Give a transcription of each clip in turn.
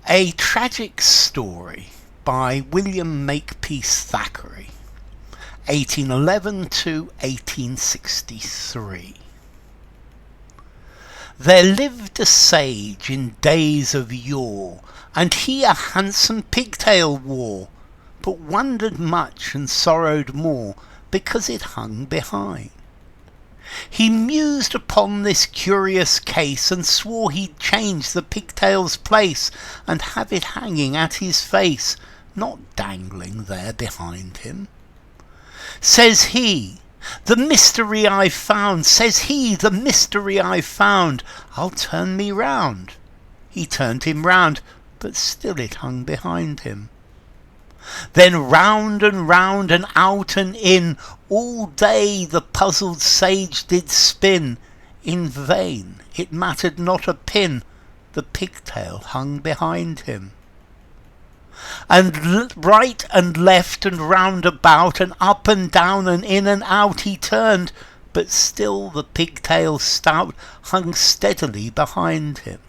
A Tragic Story by William Makepeace Thackeray, 1811 to 1863. There lived a sage in days of yore, and he a handsome pigtail wore, but wondered much and sorrowed more, because it hung behind. He mused upon this curious case, and swore he'd change the pigtail's place, and have it hanging at his face, not dangling there behind him. Says he, the mystery I've found, says he, the mystery I've found, I'll turn me round. He turned him round, but still it hung behind him. Then round and out and in, all day the puzzled sage did spin. In vain, it mattered not a pin, the pigtail hung behind him. And right and left and round about, and up and down and in and out he turned, but still the pigtail stout hung steadily behind him.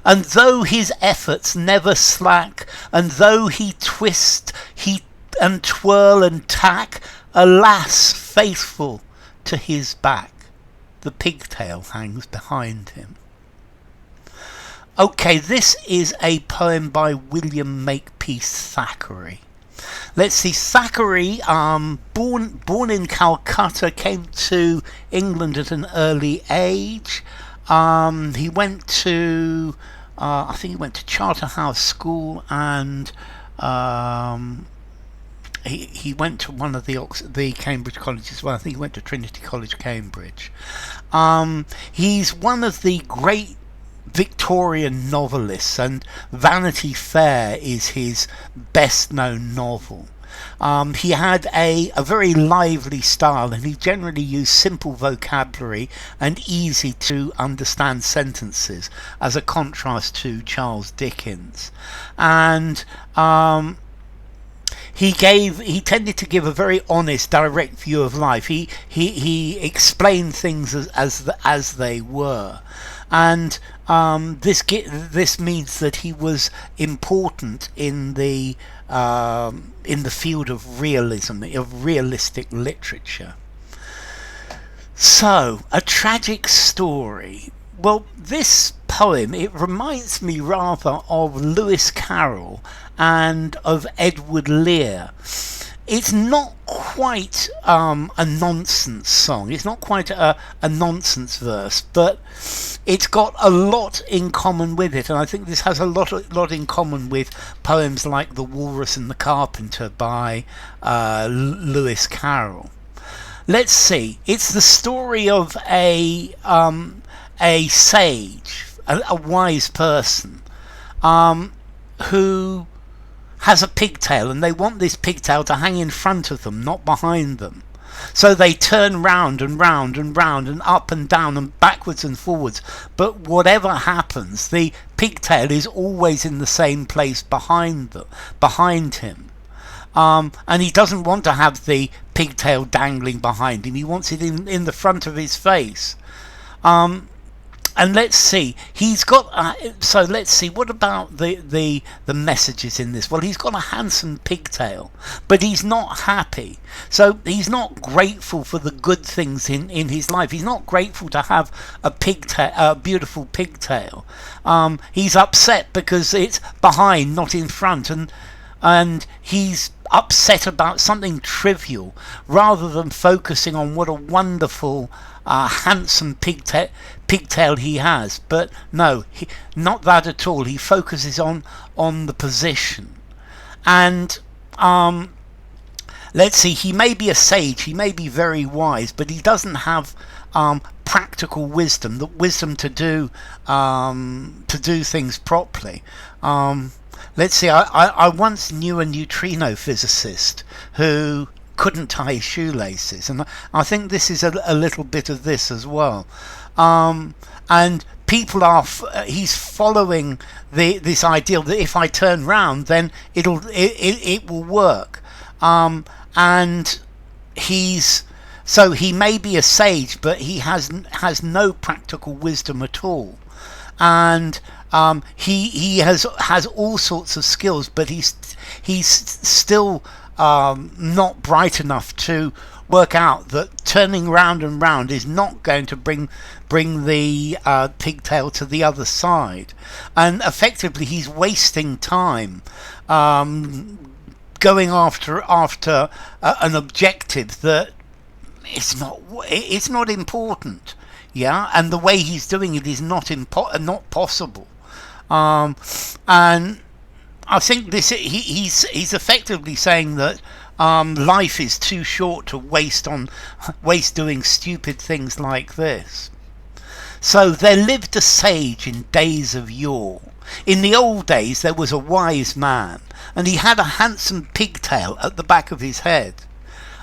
And though his efforts never slack, and though he twist, and twirl and tack, alas, faithful to his back, the pigtail hangs behind him. Okay, this is a poem by William Makepeace Thackeray. Let's see, Thackeray, born in Calcutta, came to England at an early age. He went to, I think he went to Charterhouse School, and he went to one of the Cambridge colleges as well. I think he went to Trinity College, Cambridge. He's one of the great Victorian novelists, and Vanity Fair is his best known novel. He had a very lively style, and he generally used simple vocabulary and easy to understand sentences, as a contrast to Charles Dickens. And he tended to give a very honest, direct view of life. He explained things as they were. And this means that he was important in the field of realism, of realistic literature. So, A Tragic Story. Well, this poem, it reminds me rather of Lewis Carroll and of Edward Lear. It's not quite a nonsense song. It's not quite a nonsense verse, but it's got a lot in common with it, and I think this has a lot in common with poems like The Walrus and the Carpenter by Lewis Carroll. Let's see. It's the story of a sage, a wise person, who has a pigtail, and they want this pigtail to hang in front of them, not behind them. So they turn round and round and round and up and down and backwards and forwards, but whatever happens, the pigtail is always in the same place behind him. And he doesn't want to have the pigtail dangling behind him. He wants it in the front of his face. And let's see, he's got so let's see, what about the messages in this? Well, he's got a handsome pigtail, but he's not happy. So he's not grateful for the good things in his life. He's not grateful to have a beautiful pigtail. He's upset because it's behind, not in front, and he's upset about something trivial rather than focusing on what a wonderful handsome pigtail he has. But no, not that at all. He focuses on the position. And let's see, he may be a sage, he may be very wise, but he doesn't have practical wisdom, the wisdom to do things properly. Let's see, I once knew a neutrino physicist who couldn't tie his shoelaces, and I think this is a little bit of this as well. And people he's following this ideal that if I turn round, then it will work. And so he may be a sage, but he has no practical wisdom at all. and he has all sorts of skills, but he's still not bright enough to work out that turning round and round is not going to bring the pigtail to the other side, and effectively he's wasting time going after an objective that it's not important. Yeah, and the way he's doing it is not possible. And I think he's effectively saying that life is too short to waste doing stupid things like this. So there lived a sage in days of yore. In the old days there was a wise man, and he had a handsome pigtail at the back of his head.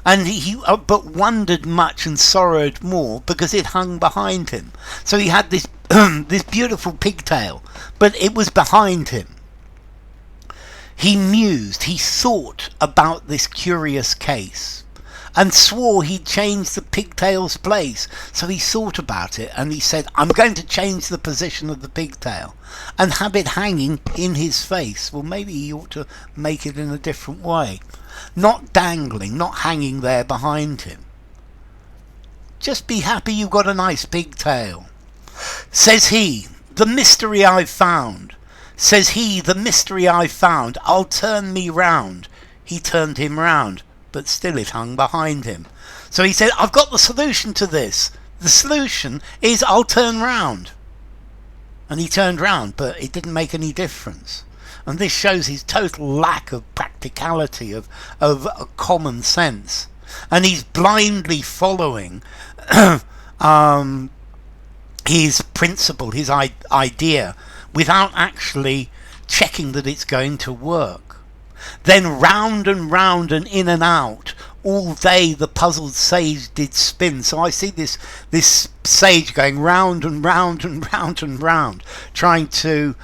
And he but wondered much and sorrowed more because it hung behind him. So he had this this beautiful pigtail, but it was behind him. He mused, he thought about this curious case, and swore he'd change the pigtail's place. So he thought about it, and he said, I'm going to change the position of the pigtail and have it hanging in his face. Well, maybe he ought to make it in a different way. Not dangling, not hanging there behind him. Just be happy you've got a nice pigtail. Says he, the mystery I've found. Says he, the mystery I've found. I'll turn me round. He turned him round, but still it hung behind him. So he said, I've got the solution to this. The solution is I'll turn round. And he turned round, but it didn't make any difference. And this shows his total lack of practicality, of common sense. And he's blindly following his principle, his idea, without actually checking that it's going to work. Then round and round and in and out, all day the puzzled sage did spin. So I see this sage going round and round and round and round, trying to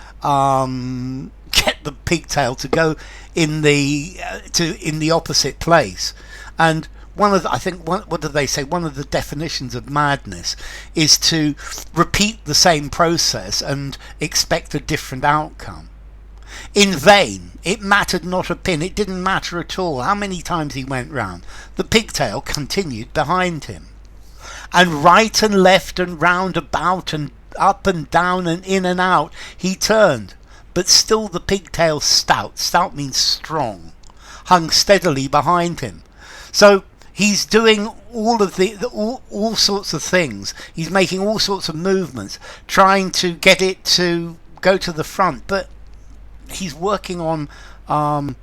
get the pigtail to go in the opposite place. And what do they say? One of the definitions of madness is to repeat the same process and expect a different outcome. In vain. It mattered not a pin. It didn't matter at all how many times he went round. The pigtail continued behind him. And right and left and round about and up and down and in and out he turned. But still the pigtail stout means strong, hung steadily behind him. So he's doing all sorts of things. He's making all sorts of movements, trying to get it to go to the front, but he's working on a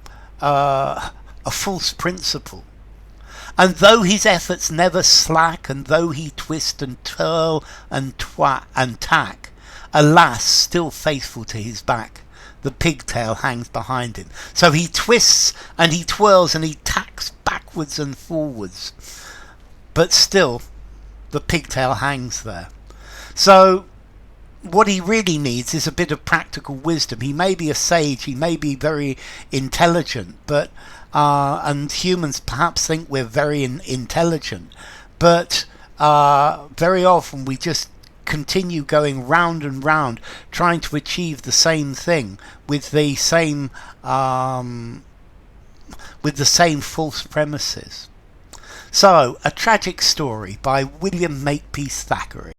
false principle. And though his efforts never slack, and though he twist and twirl and twat and tack, alas, still faithful to his back, the pigtail hangs behind him. So he twists and he twirls and he tacks backwards and forwards, but still the pigtail hangs there. So what he really needs is a bit of practical wisdom. He may be a sage, he may be very intelligent, but and humans perhaps think we're very intelligent, but very often we just continue going round and round, trying to achieve the same thing with the same false premises. So, A Tragic Story by William Makepeace Thackeray.